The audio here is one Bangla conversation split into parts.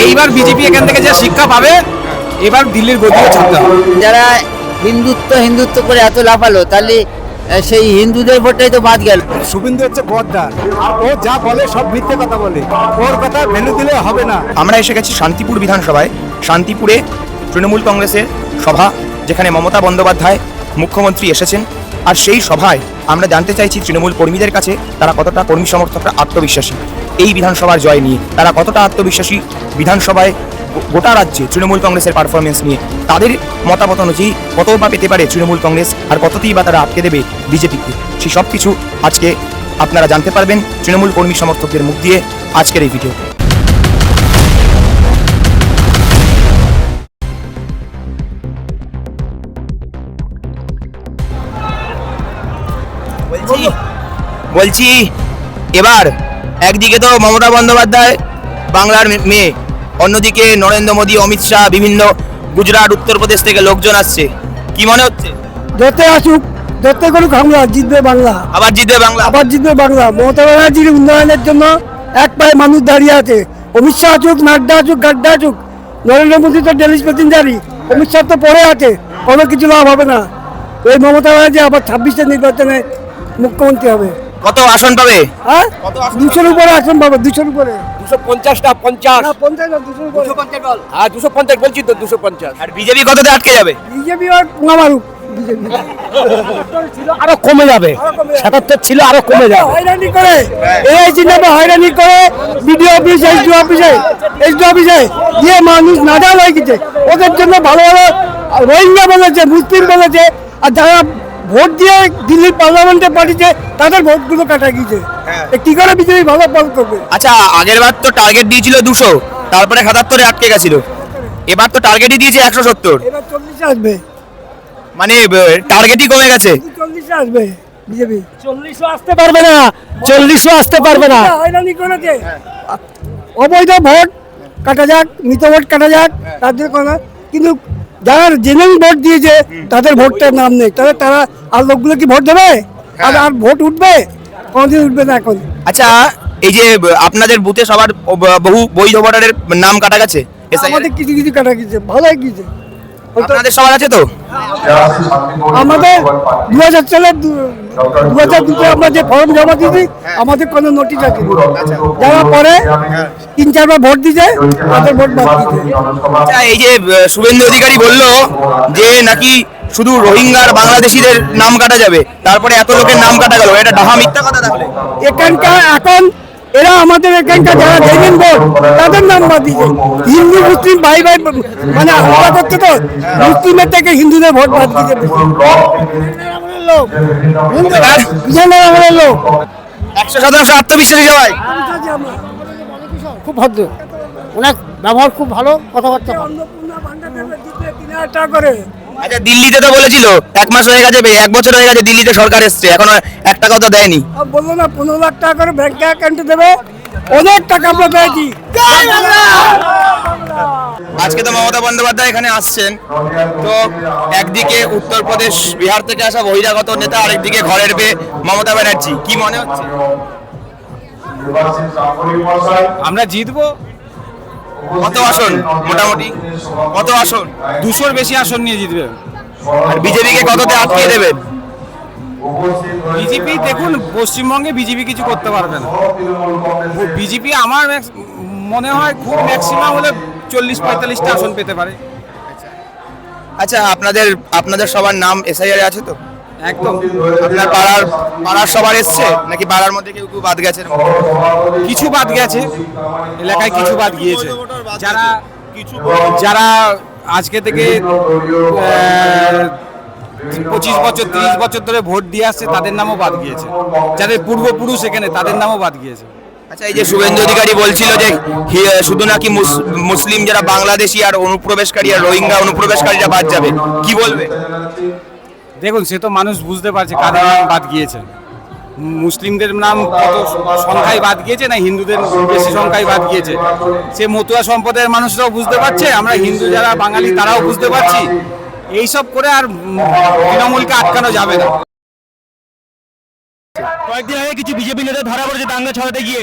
এইবার বিজেপি এখান থেকে যে শিক্ষা পাবে, এবার দিল্লির গদিও ছাড়তে হবে। যারা হিন্দুত্ব করে এত লাফালো, তাহলে সেই হিন্দুদের ভোটটাই তো বাদ গেল। শুভেন্দু হচ্ছে গদ্দার, ও যা বলে সব মিথ্যে কথা বলে, ওর কথা ভ্যালু দিলে হবে না। আমরা এসে গেছি শান্তিপুর বিধানসভায়। শান্তিপুরে তৃণমূল কংগ্রেসের সভা, যেখানে মমতা বন্দ্যোপাধ্যায় মুখ্যমন্ত্রী এসেছেন। আর সেই সভায় আমরা জানতে চাইছি তৃণমূল কর্মীদের কাছে তারা কতটা, কর্মী সমর্থকরা আত্মবিশ্বাসী এই বিধানসভার জয় নিয়ে, তারা কতটা আত্মবিশ্বাসী বিধানসভায় গোটা রাজ্যে তৃণমূল কংগ্রেসের পারফরমেন্স নিয়ে, তাদের মতামত অনুযায়ী কত বা পেতে পারে তৃণমূল কংগ্রেস, আর কততেই বা তারা আটকে দেবে বিজেপিকে। সেই সব কিছু আজকে আপনারা জানতে পারবেন তৃণমূল কর্মী সমর্থকদের মুখ দিয়ে আজকের এই ভিডিও। বলছি এবার একদিকে তো মমতা বন্দ্যোপাধ্যায় বাংলার মেয়ে, অন্যদিকে নরেন্দ্র মোদী, অমিত শাহ, বিভিন্ন গুজরাট, উত্তরপ্রদেশ থেকে লোকজন আসছে। কি মনে হচ্ছে? যতে আসুক, যতে করুক, আমরা জিতবে বাংলা। আবার জিতবে বাংলা? আবার জিতবে বাংলা। মমতা ব্যানার্জির উন্নয়নের জন্য এক পায়ে মানুষ দাঁড়িয়ে আছে। অমিত শাহ আসুক, নাড্ডা আসুক, গাড্ডা আসুক, নরেন্দ্র মোদী তো ডেলি প্যাসেঞ্জারই, অমিত শাহ তো পরে আছে, কোনো কিছু লাভ হবে না। এই মমতা ব্যানার্জি আবার 26-এর নির্বাচনে মুখ্যমন্ত্রী হবে। কত আসন পাবে? হ্যাঁ, 200-র উপরে আসন পাবে, 200-র উপরে। 250টা 50 না, 50 না, 200-র উপরে। 250 বলছি তো, 250। আর বিজেপি কততে আটকে যাবে? বিজেপি আর পোঙা মারুক, বিজেপি আরো কমে যাবে, 77 ছিল, আরো কমে যাবে। হয়রানি করে, এই চিন্তা হয়রানি করে, বিডিও অফিস, এসডিও অফিসে গিয়ে মানুষ নাজাল হয়ে গেছে। ওদের জন্য ভালো ভালো রোহিঙ্গা বলেছে, মুসলিম বলেছে, আর যারা ভোট দিয়ে দিল্লির পার্লামেন্টে পাঠিয়েছে তাদের ভোটগুলো কাটা গিয়েছে। কি করে বিজেপি ভালো ফল করবে? আচ্ছা, আগের বার তো টার্গেট দিয়েছিল 200, তারপরে 77-এ আটকে গেছিল। এবার তো টার্গেটই দিয়েছে 170, এবার 40 আসবে, মানে টার্গেটই কমে গেছে। 40 আসবে বিজেপি। 40ও আসতে পারবে না, 40ও আসতে পারবে না। হয়রানি করেছে, অবৈধ ভোট কাটা যাক, মৃত ভোট কাটা যাক, তাদের কথা। কিন্তু যারা জেনুইন ভোট দিয়েছে তাদের ভোটটার নাম নেই, তাহলে তারা আর লোকগুলো কি ভোট দেবে? আর আর ভোট উঠবে? কোনদিন উঠবে না এখন। আচ্ছা, এই যে আপনাদের বুথে সবার বহু বৈধ ভোটারের নাম কাটা গেছে, আমাদের কিছু কিছু কাটা গেছে, ভালোই গিয়েছে। আপনাদের সবার আছে তো? আমাদের 2000 সালে 2002-তে আমরা যে ফর্ম জমা দিয়েছি, আমাদের কোনো নোটিশ আছে। যারা পরে 3-4 বার ভোট দিয়েছে তাদের ভোট বাদ দিয়েছে। আচ্ছা, এই যে শুভেন্দু অধিকারী বললো যে নাকি শুধু রোহিঙ্গার বাংলাদেশিদের নাম কাটা যাবে, তারপরে এত লোকের নাম কাটা গেল, এটা ডাহা মিথ্যা কথা। তাহলে এখানকার এখন এরা আমাদের এখানকার যারা জেনুইন ভোট তাদের নাম বাদ দিয়েছে। হিন্দু মুসলিম ভাই ভাই মানে আলাদা করতে, তো মুসলিমের থেকে হিন্দুদের ভোট বাদ দিয়েছে। লোক আমাদের লোক 100% আত্মবিশ্বাসী সবাই। খুব ভদ্র, ওনার ব্যবহার খুব ভালো, কথাবার্তা করে। আচ্ছা, দিল্লিতে তো বলেছিল 1 মাস হয়ে গেছে, 1 বছর হয়ে গেছে দিল্লিতে সরকার এসছে, এখনো 1 টাকাও তো দেয়নি। বললো না 15 লাখ টাকা করে ব্যাংক অ্যাকাউন্টে দেবে, অনেক টাকা আমরা পেয়েছি। আজকে তো মমতা বন্দ্যোপাধ্যায় এখানে আসছেন, তো একদিকে উত্তরপ্রদেশ, বিহার থেকে আসা বহিরাগত নেতা, আরেকদিকে ঘরের মেয়ে মমতা ব্যানার্জি। কি মনে হচ্ছে? আমরা জিতবো। কত আসন মোটামুটি? কত আসন? 200-র বেশি আসন নিয়ে জিতবে। আর বিজেপিকে কততে আটকে দেবেন? বিজেপি দেখুন, পশ্চিমবঙ্গে বিজেপি কিছু করতে পারবে না। বিজেপি আমার মনে হয় খুব ম্যাক্সিমাম হলে 40-45টা আসন পেতে পারে। আচ্ছা, আপনাদের সবার নাম এসআইআর আছে তো? একদম। আপনার পাড়ার সবার এসছে নাকি পাড়ার মধ্যে কেউ বাদ গেছে? কিছু বাদ গেছে, এলাকায় কিছু বাদ গিয়েছে। যারা আজকে থেকে 25 বছর 30 বছর ধরে ভোট দিয়ে আসছে তাদের নামও বাদ গিয়েছে, যাদের পূর্বপুরুষ এখানে তাদের নামও বাদ গিয়েছে। আচ্ছা, এই যে শুভেন্দু অধিকারী বলছিল যে শুধু নাকি মুসলিম যারা বাংলাদেশি আর অনুপ্রবেশকারী আর রোহিঙ্গা অনুপ্রবেশকারীরা বাদ যাবে, কি বলবে? দেখুন, সে তো মানুষ বুঝতে পারছে কাদের নাম বাদ গিয়েছে। মুসলিমদের নাম কত সংখ্যায় বাদ গিয়েছে, না হিন্দুদের বেশি সংখ্যায় বাদ গিয়েছে, সে মতুয়া সম্প্রদায়ের মানুষরাও বুঝতে পারছে, আমরা হিন্দু যারা বাঙালি তারাও বুঝতে পারছি। এইসব করে আর তৃণমূলকে আটকানো যাবে না। কয়েকদিন আগে কিছু বিজেপি নেতা ধরা পড়েছে দাঙ্গা ছড়াতে গিয়ে,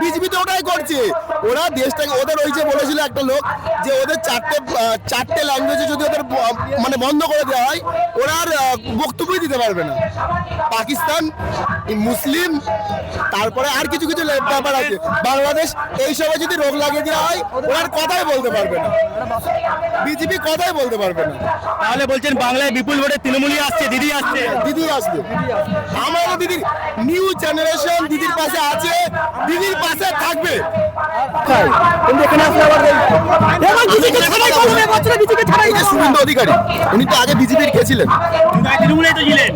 বিজেপি তো ওটাই করছে, ওরা দেশটাকে ওদের ওই যে বলেছিল একটা লোক যে ওদের চারটে ল্যাঙ্গুয়েজে যদি ওদের মানে বন্ধ করে দেওয়া হয় ওরা আর বক্তব্যই দিতে পারবে না। পাকিস্তান, মুসলিম, তারপরে আর কিছু কিছু ব্যাপার আছে, বাংলাদেশ, এই সবাই যদি রোগ লাগিয়ে দেওয়া হয় ওরা আর কথাই বলতে পারবে না, বিজেপি কথাই বলতে পারবে না। তাহলে বলছেন বাংলায় বিপুল ভোটে তৃণমূলই আসছে, দিদি আসছে। দিদি আসবে, আমারও দিদির নিউ জেনারেশন দিদির পাশে আছে, দিদির পাশে থাকবে। এই যে শুভেন্দু অধিকারী, উনি তো আগে বিজেপির কে ছিলেন, তৃণমূলে তো ছিলেন।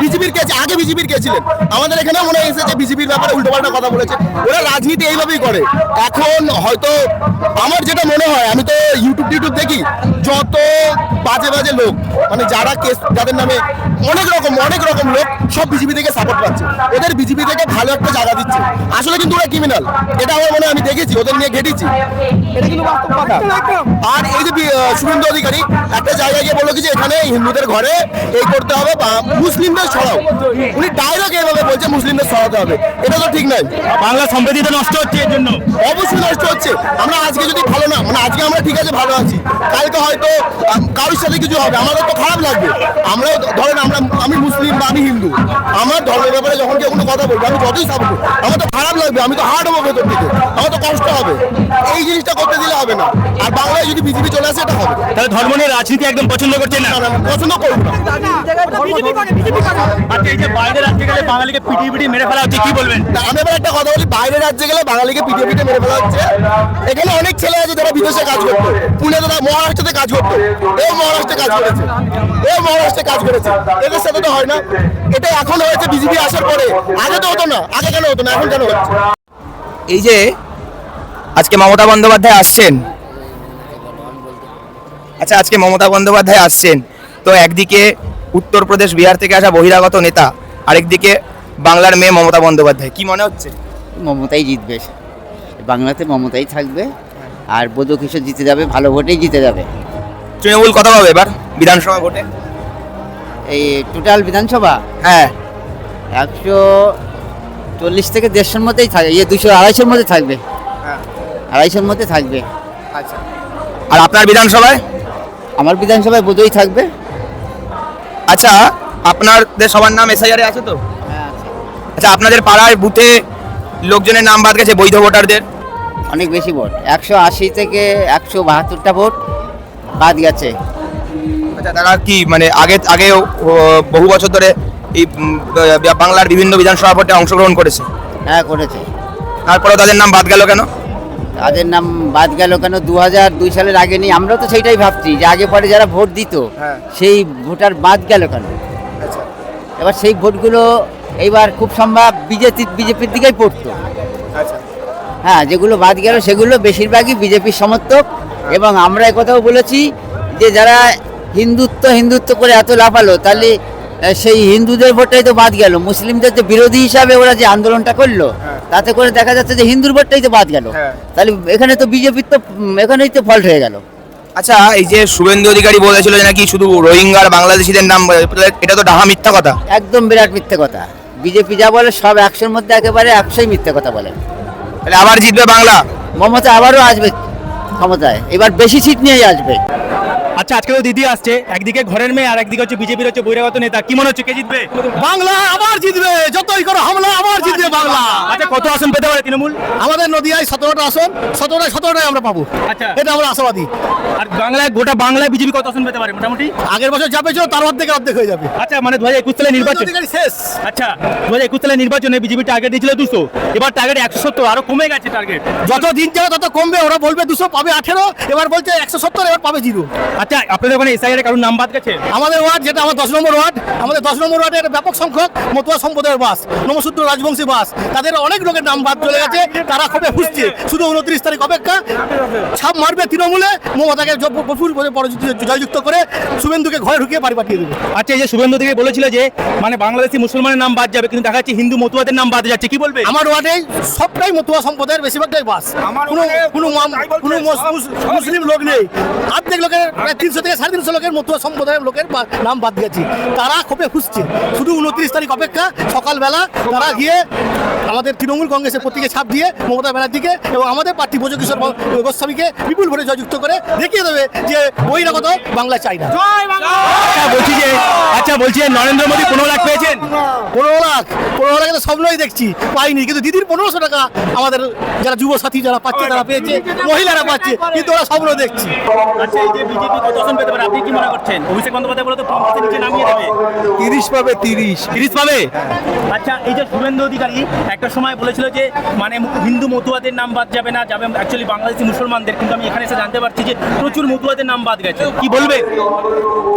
বিজেপির কে আগে বিজেপির কে ছিলেন, আমাদের এখানে মনে হয়েছে যে বিজেপির ব্যাপারে উল্টোপাল্টা কথা বলেছে। ওরা রাজনীতি এইভাবেই করে। এখন হয়তো আমার যেটা মনে হয়, আমি তো ইউটিউব দেখি, যত বাজে বাজে লোক মানে যারা কেস যাদের নামে অনেক রকম লোক সব বিজেপি থেকে সাপোর্ট পাচ্ছে, ওদের বিজেপি থেকে ভালো একটা জায়গা দিচ্ছে। আসলে কিন্তু ওরা ক্রিমিনাল, এটা আমার মনে হয়, আমি দেখেছি, ওদের নিয়ে ঘেটেছি, এটা কিন্তু বাস্তব কথা। আর এই যে শুভেন্দু অধিকারী একটা জায়গায় গিয়ে বললো কি যে এখানে হিন্দুদের ঘরে এই করতে হবে বা মুসলিমদের সরাও, উনি ডাইরেক্ট এইভাবে বলছে মুসলিমদের সরাতে হবে, এটা তো ঠিক নয়। বাংলা সম্প্রীতি তো নষ্ট হচ্ছে এর জন্য। অবশ্যই নষ্ট হচ্ছে। আমরা আজকে যদি ভালো না মানে আজকে আমরা ঠিক আছে ভালো আছি, কালকে হয়তো কারোর সাথে কিছু হবে, আমাদের তো খারাপ লাগবে। আমরাও ধরেন আমি মুসলিম বা আমি হিন্দু, আমার ধর্মের ব্যাপারে যখন কেউ কোনো কথা বলবে আমি যতই সাপোর্ট করি আমার তো খারাপ লাগবে, আমি তো হার্ট হবো ভেতর থেকে, আমার তো কষ্ট হবে। এই জিনিসটা করতে দিলে হবে না। আর বাংলায় যদি বিজেপি চলে আসে এটা হবে। তাহলে ধর্ম নিয়ে রাজনীতি একদম পছন্দ করছেন না? না, পছন্দ করবো না। আচ্ছা, এই যে বাইরে রাজ্যে গেলে বাঙালিকে পিটিয়ে মেরে ফেলা হচ্ছে, কি বলবেন? তা আমি এবার একটা কথা বলি, বাইরের রাজ্যে গেলে বাঙালিকে পিটিয়ে মেরে ফেলা হচ্ছে। এখানে অনেক ছেলে আছে যারা বিদেশে কাজ করতো, পুনে তারা মহারাষ্ট্রতে কাজ করতো, এও মহারাষ্ট্রে কাজ করেছে, এদের সাথে তো হয় না। এটা এখন হয়েছে বিজেপি আসার পরে, আগে তো হতো না। আগে কেন হতো না, এখন কেন হচ্ছে? এই যে আজকে মমতা বন্দ্যোপাধ্যায় আসছেন, আচ্ছা আজকে মমতা বন্দ্যোপাধ্যায় আসছেন, তো একদিকে উত্তরপ্রদেশ বিহার থেকে আসা বহিরাগত নেতা, আরেকদিকে বাংলার মেয়ে মমতা বন্দ্যোপাধ্যায়, কি মনে হচ্ছে? মমতাই জিতবে, বাংলাতে মমতাই থাকবে, আর বোধ কিশোর জিতে যাবে, ভালো ভোটেই জিতে যাবে। তৃণমূল কত পাবে এবার বিধানসভা ভোটে? এই টোটাল বিধানসভা হ্যাঁ 140 থেকে 150-এর মধ্যেই থাকবে, 200-250-এর মধ্যে থাকবে, 250-এর মধ্যে থাকবে। আচ্ছা, আর আপনার বিধানসভায়? আমার বিধানসভায় বোধই থাকবে। আচ্ছা, আপনাদের সবার নাম এসআইআরে আছে তো? আচ্ছা, আপনাদের পাড়ার বুথে লোকজনের নাম বাদ গেছে, বৈধ ভোটারদের? অনেক বেশি ভোট, 180 থেকে 172টা ভোট বাদ গেছে। আচ্ছা, তারা কি মানে আগে বহু বছর ধরে এই বাংলার বিভিন্ন বিধানসভা ভোটে অংশগ্রহণ করেছে? হ্যাঁ, করেছে। তারপরেও তাদের নাম বাদ গেল কেন? তাদের নাম বাদ গেল কেন? 2002 সালের আগে নেই, আমরাও তো সেইটাই ভাবছি যে আগে পরে যারা ভোট দিত সেই ভোটার বাদ গেল কেন। এবার সেই ভোটগুলো এইবার খুব সম্ভব বিজেপির দিকেই পড়তো। হ্যাঁ, যেগুলো বাদ গেল সেগুলো বেশিরভাগই বিজেপির সমর্থক। এবং আমরা একথাও বলেছি যে যারা হিন্দুত্ব করে এত লাফালো, তাহলে সেই হিন্দুদের ভোটটাই তো বাদ গেল। মুসলিমদের যে বিরোধী হিসাবে ওরা যে আন্দোলনটা করলো, তাতে করে দেখা যাচ্ছে যে হিন্দুর ভোটটাই তো বাদ গেল। তাহলে এখানে তো বিজেপির তো এখানেই তো ফল্ট হয়ে গেল। আচ্ছা, এই যে শুভেন্দু অধিকারী বলেছিল যে নাকি শুধু রোহিঙ্গার বাংলাদেশিদের নাম, এটা তো ডাহা মিথ্যা কথা। একদম বিরাট মিথ্যে কথা। বিজেপি যা বলে সব 100-র মধ্যে একেবারে 100ই মিথ্যে কথা বলে। তাহলে আবার জিতবে বাংলা? মমতা আবারও আসবে ক্ষমতায়, এবার বেশি সিট নিয়েই আসবে। আচ্ছা, আজকে তো দিদি আসছে, একদিকে ঘরের মেয়ে আর একদিকে হচ্ছে বিজেপির হচ্ছে বহিরাগত নেতা, কি মনে হচ্ছে কে জিতবে? বাংলা আবার জিতবে, যতই করো হামলা আবার জিতবে বাংলা। আচ্ছা, কত আসন পেতে পারে তৃণমূল? আমাদের নদিয়ায় 17টা আসন, 17টাই আমরা পাবো। আচ্ছা, এটা আমরা আশাবাদী। আর গোটা বাংলায় বিজেপি কত আসন পেতে পারে মোটামুটি? আগের বছর যা পেয়েছিল তার অর্ধেক হয়ে যাবে। আচ্ছা, মানে 2021 সালে নির্বাচন শেষ। আচ্ছা, 2021 সালে নির্বাচনে বিজেপি টার্গেট দিয়েছিল 200, এবার টার্গেট 170, আরো কমে গেছে টার্গেট। যত দিন যাবে তত কমবে। ওরা বলবে 200 পাবে 18, এবার বলছে 170, এবার পাবে 0। আচ্ছা, আপনাদের ওখানে এসআইআর কারোর নাম বাদ গেছে? আমাদের ওয়ার্ড, যেটা আমার 10 নম্বর ওয়ার্ড, আমাদের 10 নম্বর ওয়ার্ডের ব্যাপক সংখ্যক মতুয়া সম্প্রদায়ের বাস, নমশূদ্র রাজবংশী বাস, তাদের অনেক লোকের নাম বাদ চলে গেছে। তারা কবে খুঁজছে, শুধু 29 তারিখ অপেক্ষা। ছাপ মারবে তৃণমূলে, মমতাকে জয়যুক্ত করে শুভেন্দুকে ঘরে ঢুকিয়ে বাড়ি পাঠিয়ে দেবে। আচ্ছা, এই যে শুভেন্দু থেকে বলেছিল যে মানে বাংলাদেশি মুসলমানের নাম বাদ যাবে, কিন্তু দেখা যাচ্ছে হিন্দু মতুয়াদের নাম বাদ যাচ্ছে, কি বলবে? আমার ওয়ার্ডে সবটাই মতুয়া সম্প্রদায়ের বেশিরভাগটাই বাস, কোনো মুসলিম লোক নেই। অর্ধেক লোকের প্রায় 300 থেকে 350 লোকের মতুয়া সম্প্রদায়ের লোকের নাম বাদ গেছে। তারা ক্ষোভে ফুসছে। শুধু 29 তারিখ অপেক্ষা, সকালবেলা তারা গিয়ে আমাদের তৃণমূল কংগ্রেসের প্রতীকে ছাপ দিয়ে মমতা ব্যানার্জিকে এবং আমাদের প্রার্থী ব্রজকিশোর গোস্বামীকে বিপুল ভোটে জয়যুক্ত করে দেখিয়ে দেবে যে বহিরাগত বাংলা চাই না। বলছি যে নরেন্দ্র মোদী 15 লাখ পেয়েছেন। 15 লাখ তো স্বপ্নই দেখছি, পাইনি। কিন্তু দিদির 1500 টাকা আমাদের যারা যুব সাথী যারা পাচ্ছে তারা পেয়েছে, মহিলারা পাচ্ছে, কিন্তু ওরা স্বপ্ন দেখছি। আচ্ছা, এই যে বিজেপি কত আসন পেতে পারে আপনি কি মনে করছেন? অভিষেক বন্দ্যোপাধ্যায় বলে তো 50 নিচে নামিয়ে দেবে। 30 পাবে, 30 পাবে। আচ্ছা, এই যে শুভেন্দু অধিকারী একটা সময় বলেছিল যে মানে হিন্দু মতুয়াদের নাম বাদ যাবে না, যাবে অ্যাকচুয়ালি বাংলাদেশি মুসলমানদের, কিন্তু আমি এখানে এসে জানতে পারছি যে প্রচুর মতুয়াদের নাম বাদ গেছে। কি বলবে?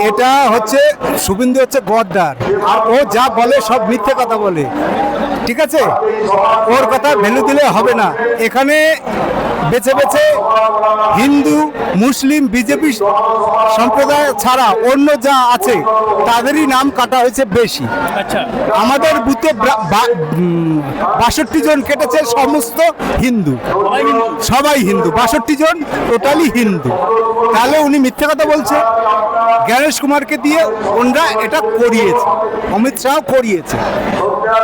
এটা হচ্ছে শুভেন্দু হচ্ছে গদ্দার, আর ও যা বলে সব মিথ্যে কথা বলে, ঠিক আছে? ওর কথা ভ্যালু দিলে হবে না। এখানে বেছে বেছে হিন্দু, মুসলিম, বিজেপি সম্প্রদায় ছাড়া অন্য যা আছে তাদেরই নাম কাটা হয়েছে বেশি। আচ্ছা, আমাদের বুথে 62 জন কেটেছে, সমস্ত হিন্দু, সবাই হিন্দু, 62 জন টোটালি হিন্দু। তাহলে উনি মিথ্যে কথা বলছে। গণেশ কুমারকে দিয়ে ওনরা এটা করিয়েছে, অমিত শাহ করিয়েছে।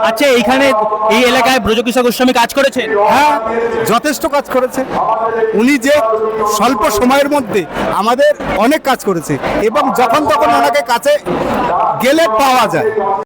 আচ্ছা, এইখানে এই এলাকায় ব্রজকিশোর গোস্বামী কাজ করেছেন? হ্যাঁ, যথেষ্ট কাজ করেছে উনি, যে স্বল্প সময়ের মধ্যে আমাদের অনেক কাজ করেছে এবং যখন তখন ওনাকে কাছে গেলে পাওয়া যায়।